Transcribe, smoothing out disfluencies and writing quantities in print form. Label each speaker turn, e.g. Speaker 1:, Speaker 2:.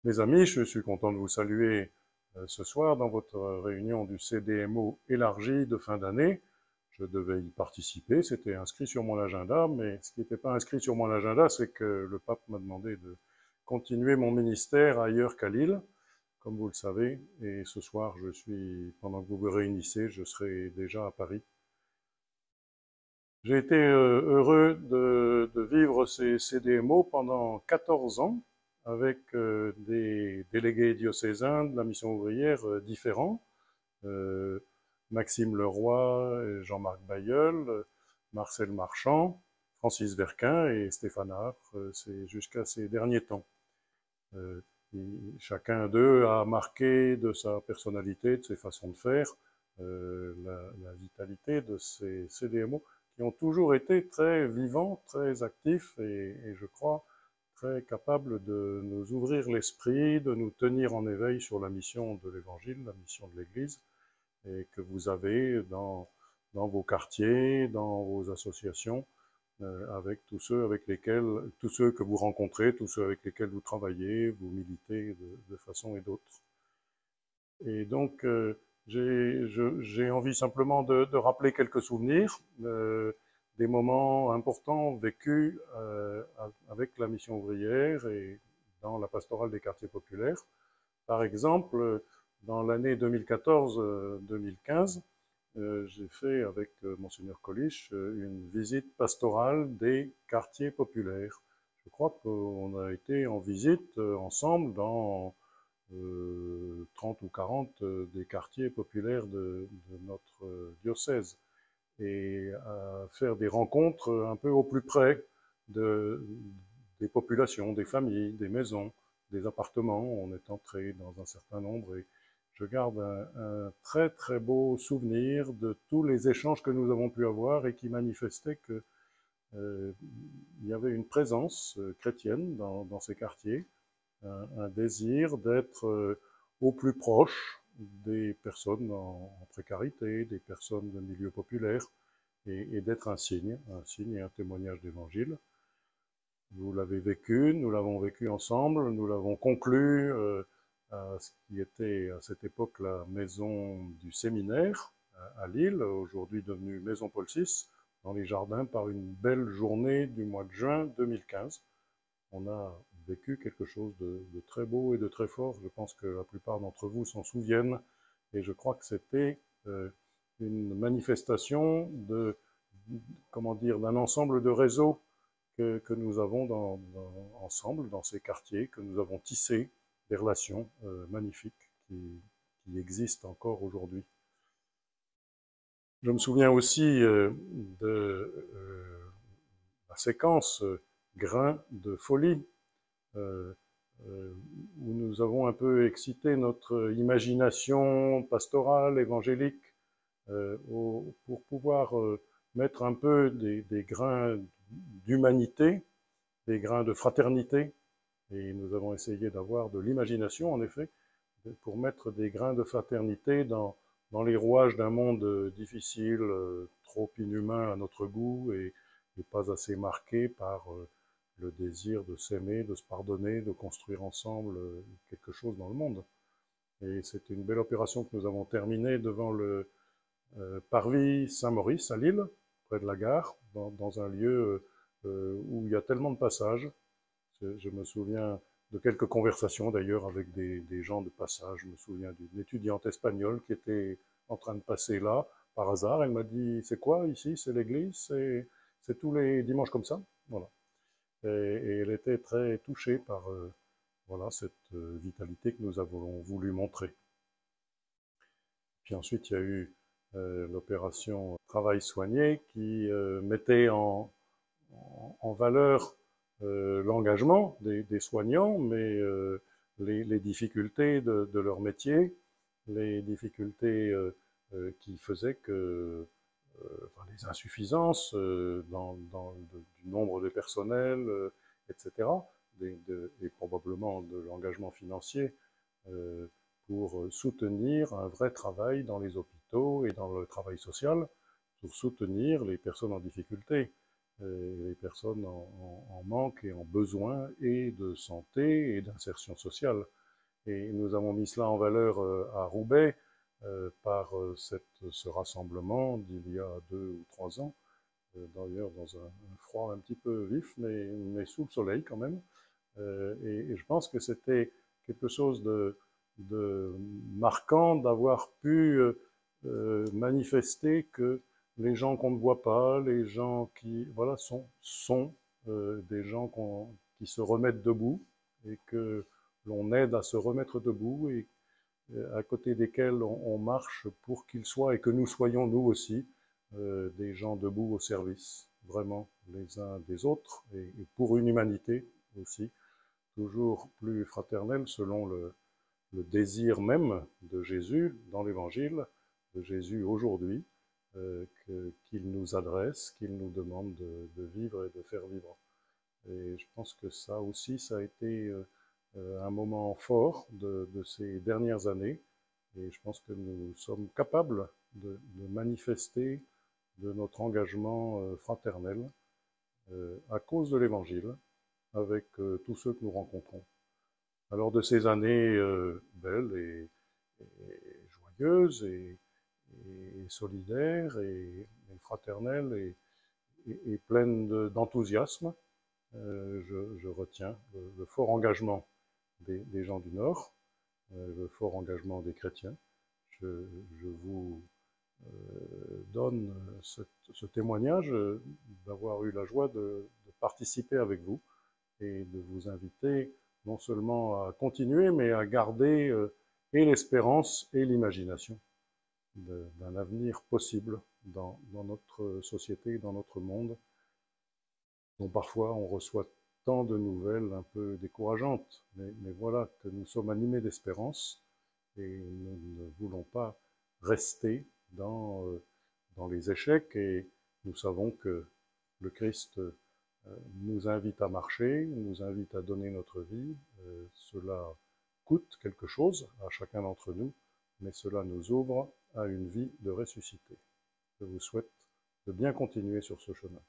Speaker 1: Mes amis, je suis content de vous saluer ce soir dans votre réunion du CDMO élargie de fin d'année. Je devais y participer, c'était inscrit sur mon agenda, mais ce qui n'était pas inscrit sur mon agenda, c'est que le pape m'a demandé de continuer mon ministère ailleurs qu'à Lille, comme vous le savez, et ce soir, pendant que vous vous réunissez, je serai déjà à Paris. J'ai été heureux de vivre ces CDMO pendant 14 ans avec des délégués diocésains de la mission ouvrière différents, euh, Maxime Leroy, Jean-Marc Bailleul, Marcel Marchand, Francis Verquin et Stéphane Art, c'est jusqu'à ces derniers temps. Euh, Chacun d'eux a marqué de sa personnalité, de ses façons de faire, la vitalité de ces CDMO qui ont toujours été très vivants, très actifs et je crois très capables de nous ouvrir l'esprit, de nous tenir en éveil sur la mission de l'Évangile, la mission de l'Église, et que vous avez dans vos quartiers, dans vos associations, avec tous ceux que vous rencontrez, tous ceux avec lesquels vous travaillez, vous militez de façon et d'autre. Et donc, j'ai envie simplement de rappeler quelques souvenirs, des moments importants vécus avec la mission ouvrière et dans la pastorale des quartiers populaires. Par exemple, dans l'année 2014-2015, j'ai fait avec Monseigneur Coliche une visite pastorale des quartiers populaires. Je crois qu'on a été en visite ensemble dans 30 ou 40 des quartiers populaires de notre diocèse et à faire des rencontres un peu au plus près de, des populations, des familles, des maisons, des appartements. On est entré dans un certain nombre et je garde un très très beau souvenir de tous les échanges que nous avons pu avoir et qui manifestaient que il y avait une présence chrétienne dans ces quartiers, un désir d'être au plus proche des personnes en précarité, des personnes de milieux populaires, et d'être un signe et un témoignage d'évangile. Vous l'avez vécu, nous l'avons vécu ensemble, nous l'avons conclu à ce qui était à cette époque la maison du séminaire à Lille, aujourd'hui devenue maison Paul VI, dans les jardins par une belle journée du mois de juin 2015. On a vécu quelque chose de très beau et de très fort. Je pense que la plupart d'entre vous s'en souviennent et je crois que c'était une manifestation comment dire, d'un ensemble de réseaux que nous avons ensemble dans ces quartiers, que nous avons tissé des relations magnifiques qui existent encore aujourd'hui. Je me souviens aussi de la séquence Grains de folie, euh, où nous avons un peu excité notre imagination pastorale, évangélique, pour pouvoir mettre un peu des grains d'humanité, des grains de fraternité, et nous avons essayé d'avoir de l'imagination, en effet, pour mettre des grains de fraternité dans les rouages d'un monde difficile, trop inhumain à notre goût, et pas assez marqué par le désir de s'aimer, de se pardonner, de construire ensemble quelque chose dans le monde. Et c'est une belle opération que nous avons terminée devant le Parvis Saint-Maurice à Lille, près de la gare, dans un lieu où il y a tellement de passages. Je me souviens de quelques conversations d'ailleurs avec des gens de passage. Je me souviens d'une étudiante espagnole qui était en train de passer là par hasard. Elle m'a dit, c'est quoi ici? C'est l'église? C'est tous les dimanches comme ça? Voilà. Et elle était très touchée par voilà, cette vitalité que nous avons voulu montrer. Puis ensuite, il y a eu l'opération Travail soigné qui mettait en valeur l'engagement des soignants, mais les difficultés de leur métier, les difficultés qui faisaient que enfin, les insuffisances du nombre de personnel, etc., et probablement de l'engagement financier euh, pour soutenir un vrai travail dans les hôpitaux et dans le travail social, pour soutenir les personnes en difficulté. les personnes en manque et en besoin, et de santé et d'insertion sociale. Et nous avons mis cela en valeur à Roubaix par ce rassemblement d'il y a 2 ou 3 ans, d'ailleurs dans un froid un petit peu vif, mais sous le soleil quand même. Et je pense que c'était quelque chose de marquant d'avoir pu manifester que les gens qu'on ne voit pas, les gens qui voilà, sont des gens qui se remettent debout et que l'on aide à se remettre debout et à côté desquels on marche pour qu'ils soient et que nous soyons nous aussi des gens debout au service, vraiment, les uns des autres et pour une humanité aussi, toujours plus fraternelle selon le désir même de Jésus dans l'Évangile, de Jésus aujourd'hui, qu'il nous adresse, qu'il nous demande de vivre et de faire vivre. Et je pense que ça aussi, ça a été un moment fort de ces dernières années. Et je pense que nous sommes capables de manifester de notre engagement fraternel à cause de l'Évangile avec tous ceux que nous rencontrons. Alors de ces années belles et joyeuses et solidaires et fraternelles et pleines d'enthousiasme, je retiens le fort engagement des gens du Nord, le fort engagement des chrétiens. Je vous donne ce témoignage d'avoir eu la joie de participer avec vous et de vous inviter non seulement à continuer, mais à garder et l'espérance et l'imagination d'un avenir possible dans notre société, dans notre monde, dont parfois on reçoit tant de nouvelles un peu décourageantes. Mais voilà, que nous sommes animés d'espérance et nous ne voulons pas rester dans les échecs, et nous savons que le Christ nous invite à marcher, nous invite à donner notre vie. Cela coûte quelque chose à chacun d'entre nous, mais cela nous ouvre à une vie de ressuscité. Je vous souhaite de bien continuer sur ce chemin.